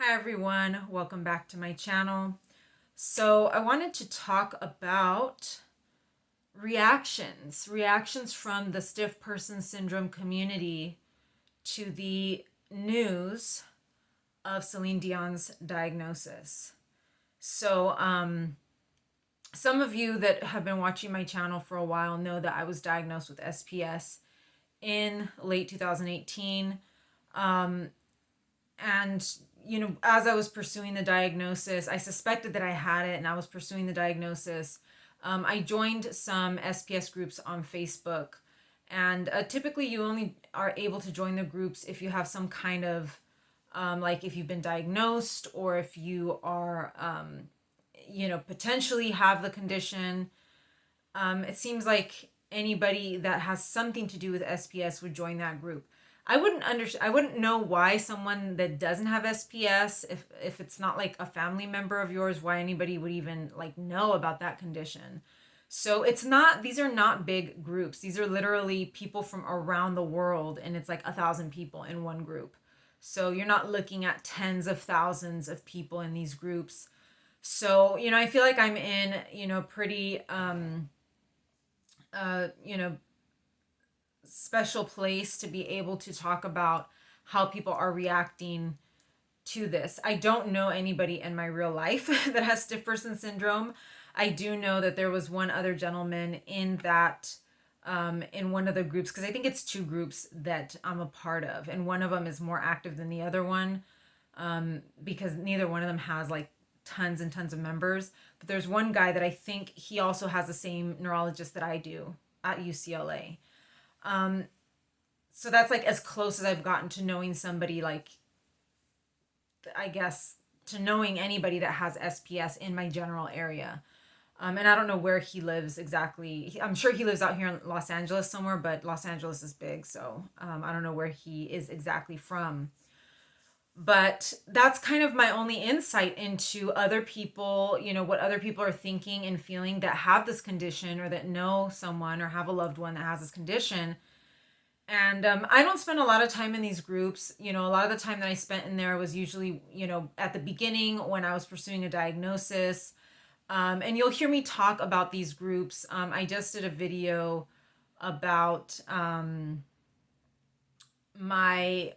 Hi everyone, welcome back to my channel. So I wanted to talk about reactions from the stiff person syndrome community to the news of Celine Dion's diagnosis. So some of you that have been watching my channel for a while know that I was diagnosed with SPS in late 2018. And as I was pursuing the diagnosis, I suspected that I had it, and I was pursuing the diagnosis. I joined some SPS groups on Facebook, and typically you only are able to join the groups if you have some kind of like if you've been diagnosed, or if you are potentially have the condition. It seems like anybody that has something to do with SPS would join that group. I wouldn't know why someone that doesn't have SPS, if it's not like a family member of yours, why anybody would even like know about that condition. So these are not big groups. These are literally people from around the world, and it's like 1,000 people in one group. So you're not looking at tens of thousands of people in these groups. So, I feel like I'm in, pretty uh, you know, special place to be able to talk about how people are reacting to this. I don't know anybody in my real life that has stiff person syndrome. I do know that there was one other gentleman in that in one of the groups, because I think it's two groups that I'm a part of, and one of them is more active than the other one, because neither one of them has like tons and tons of members. But there's one guy that I think he also has the same neurologist that I do at UCLA. So that's like as close as I've gotten to knowing somebody, like, I guess, to knowing anybody that has SPS in my general area. And I don't know where he lives exactly. I'm sure he lives out here in Los Angeles somewhere, but Los Angeles is big, so I don't know where he is exactly from. But that's kind of my only insight into other people, what other people are thinking and feeling that have this condition, or that know someone or have a loved one that has this condition. And I don't spend a lot of time in these groups. A lot of the time that I spent in there was usually, at the beginning when I was pursuing a diagnosis. And you'll hear me talk about these groups. I just did a video about my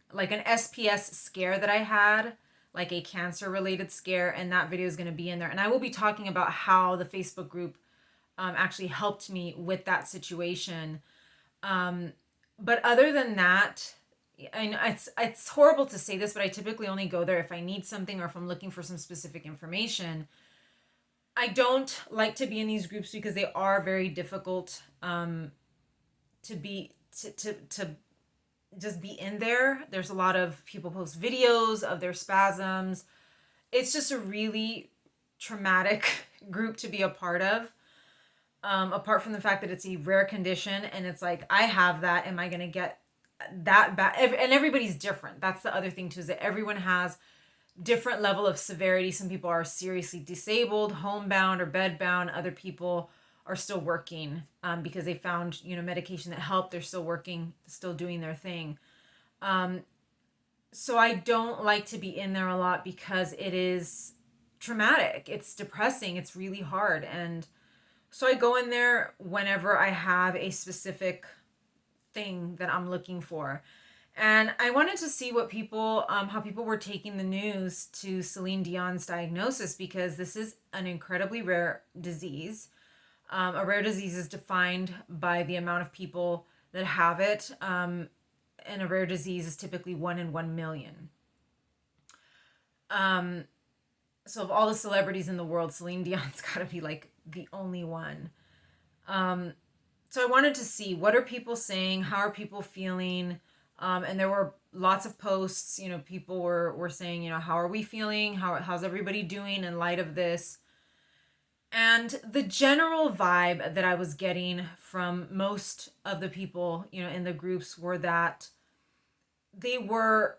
like an SPS scare that I had, like a cancer related scare, and that video is going to be in there. And I will be talking about how the Facebook group actually helped me with that situation. But other than that, I know it's horrible to say this, but I typically only go there if I need something or if I'm looking for some specific information. I don't like to be in these groups because they are very difficult to be to just be in there. There's a lot of people post videos of their spasms. It's just a really traumatic group to be a part of. Apart from the fact that it's a rare condition, and it's like, I have that, am I going to get that bad? And everybody's different. That's the other thing too, is that everyone has different level of severity. Some people are seriously disabled, homebound or bedbound. Other people are still working because they found, medication that helped. They're still working, still doing their thing. So I don't like to be in there a lot because it is traumatic. It's depressing. It's really hard. And so I go in there whenever I have a specific thing that I'm looking for. And I wanted to see what people, how people were taking the news to Celine Dion's diagnosis, because this is an incredibly rare disease. A rare disease is defined by the amount of people that have it. And a rare disease is typically 1 in 1 million. So of all the celebrities in the world, Celine Dion's got to be like the only one. So I wanted to see, what are people saying? How are people feeling? And there were lots of posts, people were saying, how are we feeling? How's everybody doing in light of this? And the general vibe that I was getting from most of the people, in the groups, were that they were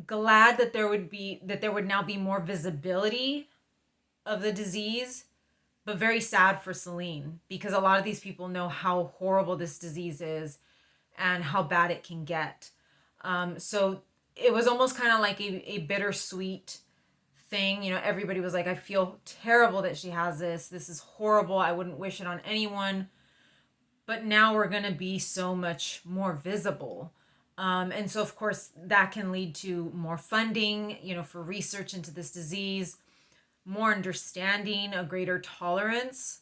glad that there would now be more visibility of the disease, but very sad for Celine, because a lot of these people know how horrible this disease is and how bad it can get. So it was almost kind of like a bittersweet thing. Everybody was like, I feel terrible that she has this. This is horrible. I wouldn't wish it on anyone. But now we're going to be so much more visible. And so, of course, that can lead to more funding, for research into this disease, more understanding, a greater tolerance.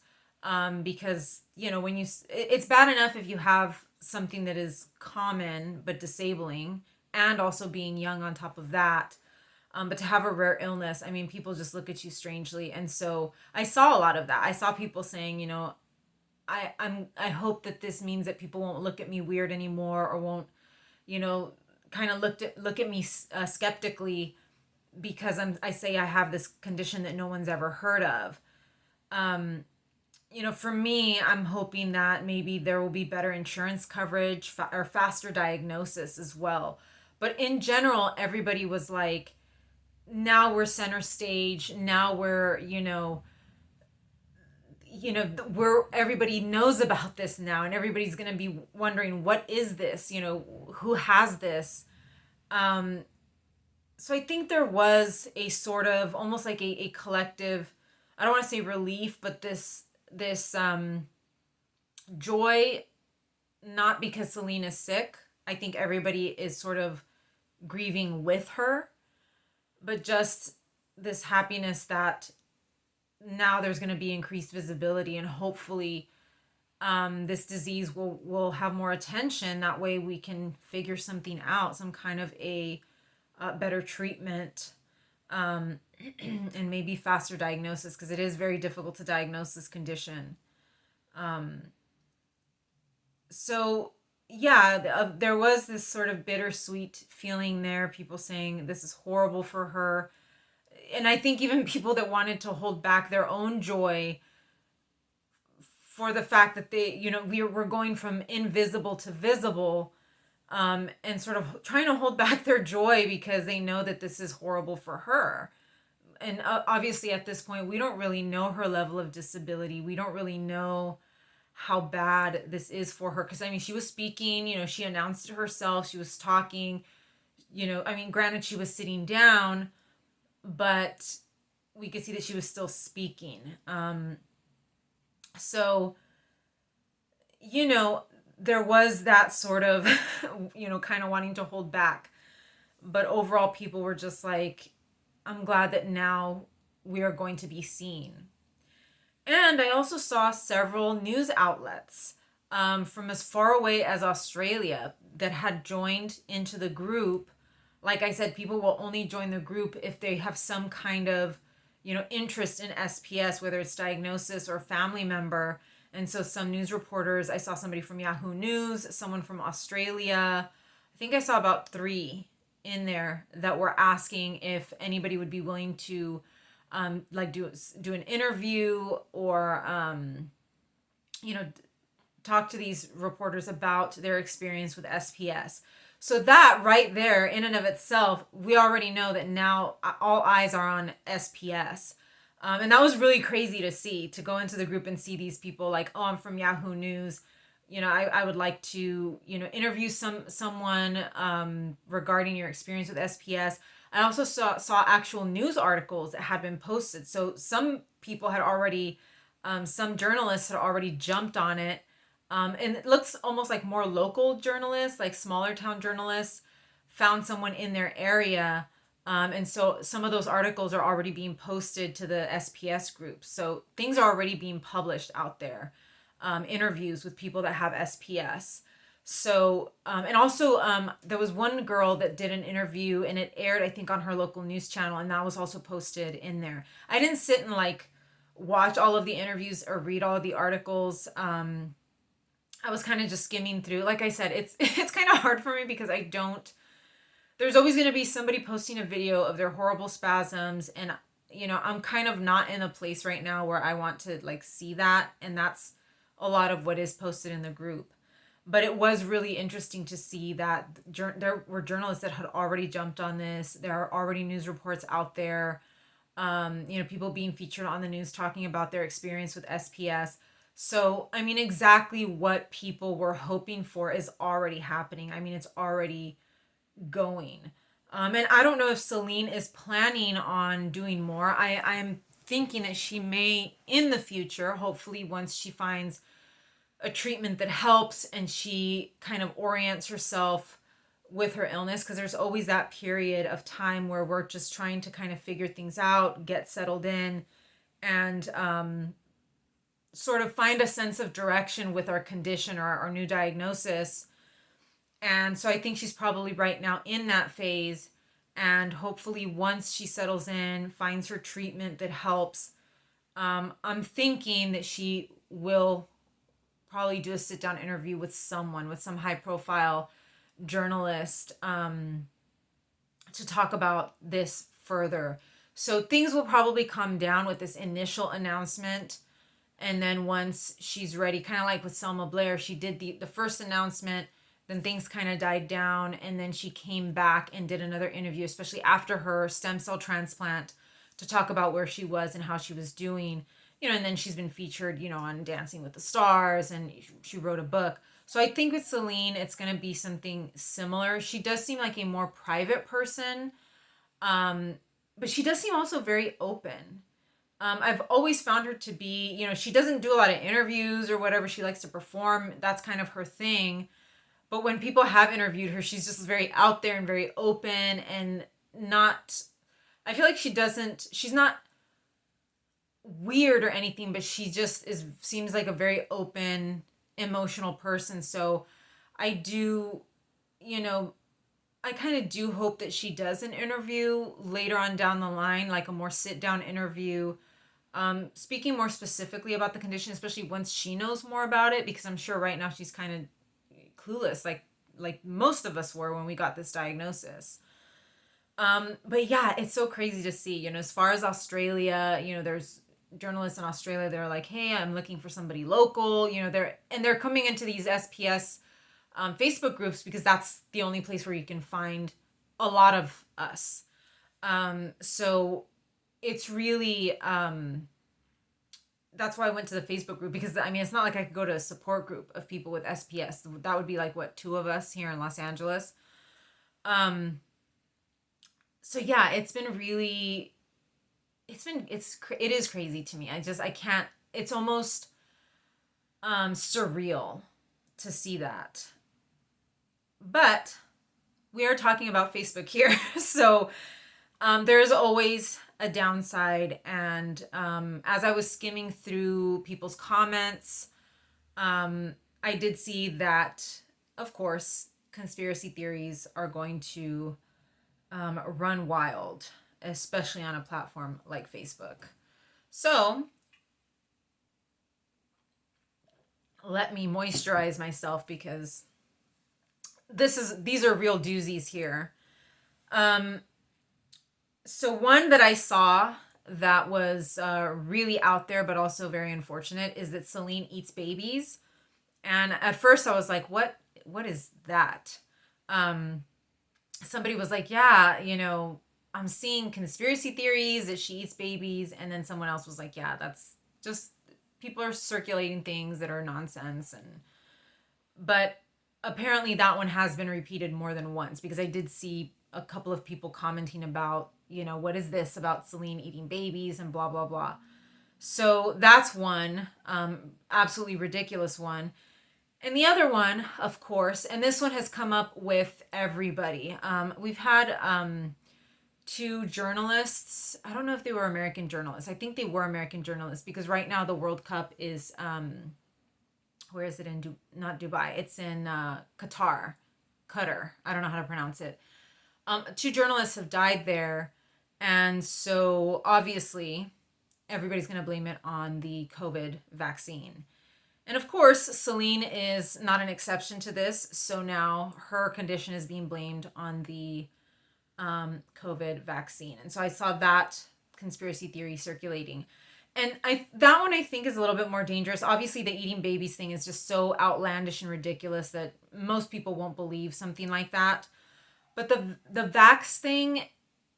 Because, it's bad enough if you have something that is common but disabling, and also being young on top of that. But to have a rare illness, I mean, people just look at you strangely. And so I saw a lot of that. I saw people saying, I hope that this means that people won't look at me weird anymore, or won't, kind of look at me skeptically, because I say I have this condition that no one's ever heard of. For me, I'm hoping that maybe there will be better insurance coverage, or faster diagnosis as well. But in general, everybody was like, now we're center stage. Now we're, where everybody knows about this now, and everybody's going to be wondering, what is this, who has this. So I think there was a sort of almost like a collective, I don't want to say relief, but this joy, not because Celine is sick. I think everybody is sort of grieving with her, but just this happiness that now there's going to be increased visibility, and hopefully this disease will have more attention. That way we can figure something out, some kind of a better treatment, and maybe faster diagnosis, because it is very difficult to diagnose this condition. So yeah, there was this sort of bittersweet feeling there, people saying this is horrible for her. And I think even people that wanted to hold back their own joy for the fact that we were going from invisible to visible, and sort of trying to hold back their joy because they know that this is horrible for her. And obviously at this point, we don't really know her level of disability. We don't really know how bad this is for her. Because, I mean, she was speaking, she announced it herself. She was talking, granted, she was sitting down, but we could see that she was still speaking. So, there was that sort of, kind of wanting to hold back. But overall, people were just like, I'm glad that now we are going to be seen. And I also saw several news outlets from as far away as Australia that had joined into the group. Like I said, people will only join the group if they have some kind of, interest in SPS, whether it's diagnosis or family member. And so some news reporters, I saw somebody from Yahoo News, someone from Australia. I think I saw about 3 in there that were asking if anybody would be willing to do an interview, or talk to these reporters about their experience with SPS. So that right there in and of itself, we already know that now all eyes are on SPS. And that was really crazy to see, to go into the group and see these people like, oh, I'm from Yahoo News. I would like to, interview someone regarding your experience with SPS. I also saw actual news articles that had been posted. So some people had already, some journalists had already jumped on it. And it looks almost like more local journalists, like smaller town journalists, found someone in their area. And so some of those articles are already being posted to the SPS group. So things are already being published out there. Interviews with people that have SPS. So, and also there was one girl that did an interview, and it aired, I think, on her local news channel, and that was also posted in there. I didn't sit and watch all of the interviews or read all of the articles. I was kind of just skimming through. Like I said, it's kind of hard for me because there's always going to be somebody posting a video of their horrible spasms, and I'm kind of not in a place right now where I want to see that, and that's a lot of what is posted in the group. But it was really interesting to see that there were journalists that had already jumped on this. There are already news reports out there, people being featured on the news talking about their experience with SPS. So, I mean, exactly what people were hoping for is already happening. I mean, it's already going. And I don't know if Celine is planning on doing more. I'm thinking that she may in the future, hopefully, once she finds a treatment that helps and she kind of orients herself with her illness, because there's always that period of time where we're just trying to kind of figure things out, get settled in, and sort of find a sense of direction with our condition or our new diagnosis. And so I think she's probably right now in that phase. And hopefully, once she settles in, finds her treatment that helps, I'm thinking that she will probably do a sit down interview with someone, with some high profile journalist, to talk about this further. So things will probably come down with this initial announcement. And then once she's ready, kind of like with Selma Blair, she did the first announcement, then things kind of died down. And then she came back and did another interview, especially after her stem cell transplant, to talk about where she was and how she was doing. And then she's been featured, on Dancing with the Stars, and she wrote a book. So I think with Celine, it's going to be something similar. She does seem like a more private person, but she does seem also very open. I've always found her to be, she doesn't do a lot of interviews or whatever. She likes to perform. That's kind of her thing. But when people have interviewed her, she's just very out there and very open, and I feel like she's not weird or anything, but she just seems like a very open, emotional person. So I do, I kind of do hope that she does an interview later on down the line, like a more sit down interview, speaking more specifically about the condition, especially once she knows more about it, because I'm sure right now she's kind of clueless, like most of us were when we got this diagnosis. But yeah, it's so crazy to see, as far as Australia, there's journalists in Australia that are like, hey, I'm looking for somebody local, they're coming into these SPS Facebook groups, because that's the only place where you can find a lot of us. So it's really, that's why I went to the Facebook group, because it's not like I could go to a support group of people with SPS. That would be like, what, 2 of us here in Los Angeles. So yeah, it is crazy to me. I can't, it's almost surreal to see that. But we are talking about Facebook here. So there's always a downside. And as I was skimming through people's comments, I did see that, of course, conspiracy theories are going to run wild, especially on a platform like Facebook. So let me moisturize myself, because these are real doozies here. So one that I saw that was really out there, but also very unfortunate, is that Celine eats babies. And at first I was like, what is that? Somebody was like, yeah, I'm seeing conspiracy theories that she eats babies. And then someone else was like, yeah, that's just, people are circulating things that are nonsense. But apparently that one has been repeated more than once, because I did see a couple of people commenting about, what is this about Celine eating babies and blah, blah, blah. So that's one, absolutely ridiculous one. And the other one, of course, and this one has come up with everybody. We've had 2 journalists. I don't know if they were American journalists. I think they were American journalists, because right now the World Cup is, where is it in? Not Dubai. It's in Qatar. I don't know how to pronounce it. 2 journalists have died there. And so obviously everybody's going to blame it on the COVID vaccine. And of course, Celine is not an exception to this. So now her condition is being blamed on the COVID vaccine. And so I saw that conspiracy theory circulating. And that one I think is a little bit more dangerous. Obviously, the eating babies thing is just so outlandish and ridiculous that most people won't believe something like that. But the vax thing,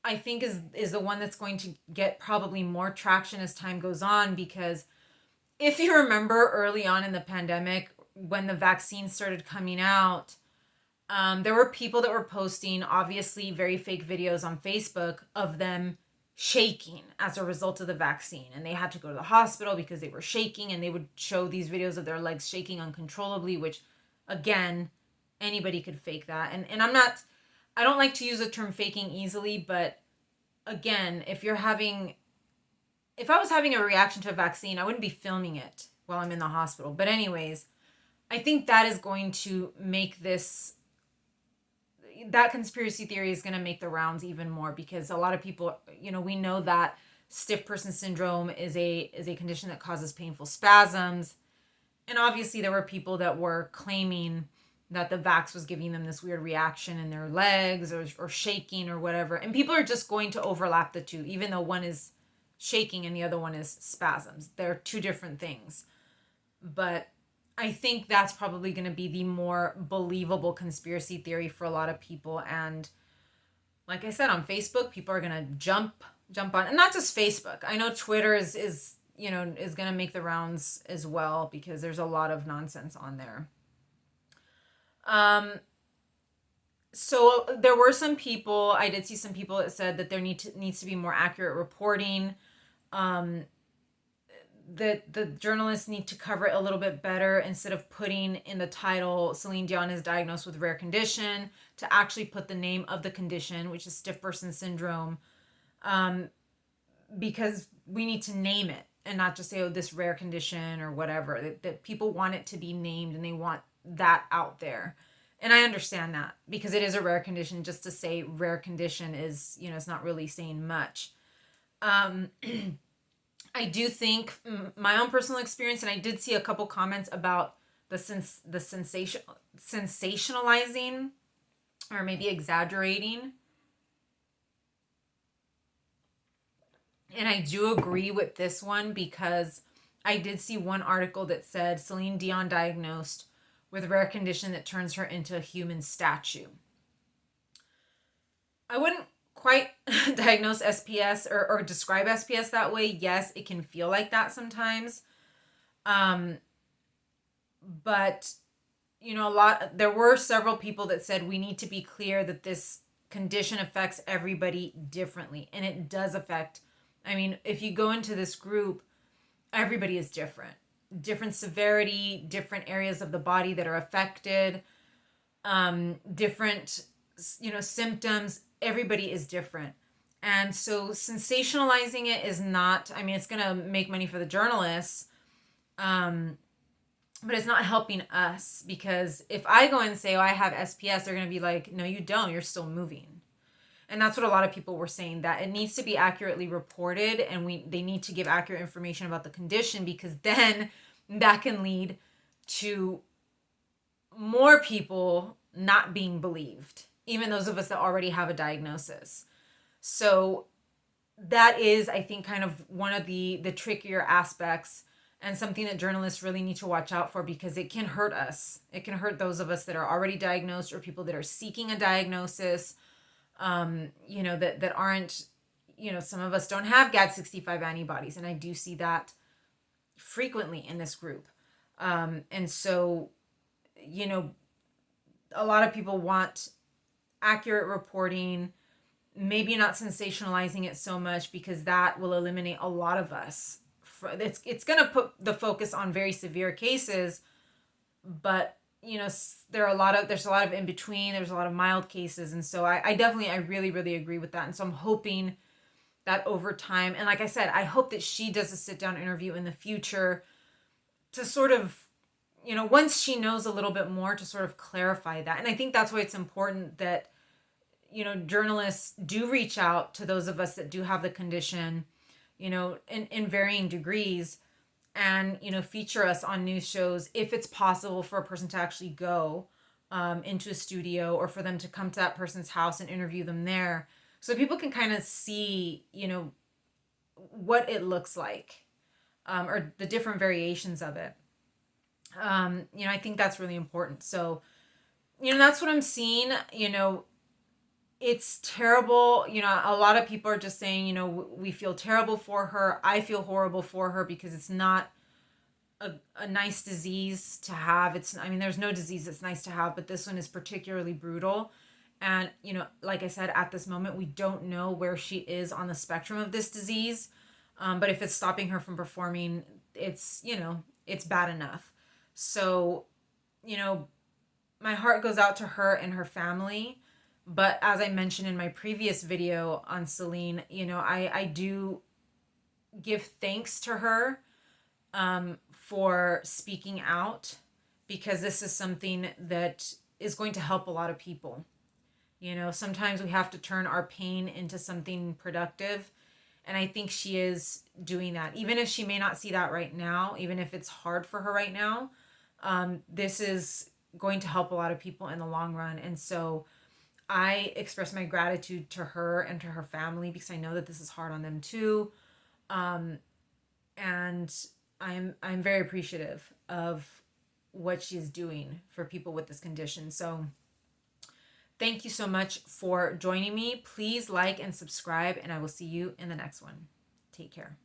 I think, is the one that's going to get probably more traction as time goes on, because if you remember early on in the pandemic, when the vaccine started coming out, There were people that were posting obviously very fake videos on Facebook of them shaking as a result of the vaccine, and they had to go to the hospital because they were shaking, and they would show these videos of their legs shaking uncontrollably, which again, anybody could fake that. And I don't like to use the term faking easily, but again, if I was having a reaction to a vaccine, I wouldn't be filming it while I'm in the hospital. But anyways, I think that is going to make that conspiracy theory is going to make the rounds even more, because a lot of people, we know that stiff person syndrome is a condition that causes painful spasms. And obviously there were people that were claiming that the vax was giving them this weird reaction in their legs or shaking or whatever. And people are just going to overlap the two, even though one is shaking and the other one is spasms. They're two different things. But I think that's probably going to be the more believable conspiracy theory for a lot of people. And like I said, on Facebook, people are going to jump on, and not just Facebook. I know Twitter is going to make the rounds as well, because there's a lot of nonsense on there. So there were some people, I did see some people that said that there needs to be more accurate reporting. That the journalists need to cover it a little bit better, instead of putting in the title Celine Dion is diagnosed with a rare condition, to actually put the name of the condition, which is stiff person syndrome, because we need to name it and not just say, oh, this rare condition or whatever. That people want it to be named, and they want that out there. And I understand that, because it is a rare condition. Just to say rare condition is, it's not really saying much. I do think my own personal experience, and I did see a couple comments about the sensationalizing, or maybe exaggerating. And I do agree with this one, because I did see one article that said Celine Dion diagnosed with a rare condition that turns her into a human statue. I wouldn't quite diagnose SPS or describe SPS that way. Yes, it can feel like that sometimes. But there were several people that said we need to be clear that this condition affects everybody differently. And it does affect, if you go into this group, everybody is different. Different severity, different areas of the body that are affected, different, symptoms. Everybody is different. And so sensationalizing it is not, it's going to make money for the journalists, but it's not helping us, because if I go and say, oh, I have SPS, they're going to be like, no, you don't, you're still moving. And that's what a lot of people were saying, that it needs to be accurately reported, and they need to give accurate information about the condition, because then that can lead to more people not being believed, even those of us that already have a diagnosis. So that is, I think, kind of one of the trickier aspects, and something that journalists really need to watch out for, because it can hurt us. It can hurt those of us that are already diagnosed, or people that are seeking a diagnosis, that aren't, some of us don't have GAD65 antibodies. And I do see that frequently in this group. And so, a lot of people want accurate reporting, maybe not sensationalizing it so much, because that will eliminate a lot of us. It's going to put the focus on very severe cases, but there's a lot of in between. There's a lot of mild cases. And so I really, really agree with that. And so I'm hoping that over time, and like I said, I hope that she does a sit down interview in the future to sort of, once she knows a little bit more, to sort of clarify that. And I think that's why it's important that, journalists do reach out to those of us that do have the condition, in varying degrees, and feature us on news shows if it's possible for a person to actually go into a studio, or for them to come to that person's house and interview them there, so people can kind of see what it looks like, or the different variations of it. I think that's really important. So that's what I'm seeing. It's terrible. A lot of people are just saying, we feel terrible for her. I feel horrible for her, because it's not a nice disease to have. I mean, there's no disease that's nice to have, but this one is particularly brutal. And, you know, like I said, at this moment, we don't know where she is on the spectrum of this disease. But if it's stopping her from performing, it's, you know, it's bad enough. So, you know, my heart goes out to her and her family. But as I mentioned in my previous video on Celine, you know, I do give thanks to her for speaking out, because this is something that is going to help a lot of people. You know, sometimes we have to turn our pain into something productive. And I think she is doing that. Even if she may not see that right now, even if it's hard for her right now, this is going to help a lot of people in the long run. And so I express my gratitude to her and to her family, because I know that this is hard on them too. And I'm very appreciative of what she's doing for people with this condition. So thank you so much for joining me. Please like and subscribe, and I will see you in the next one. Take care.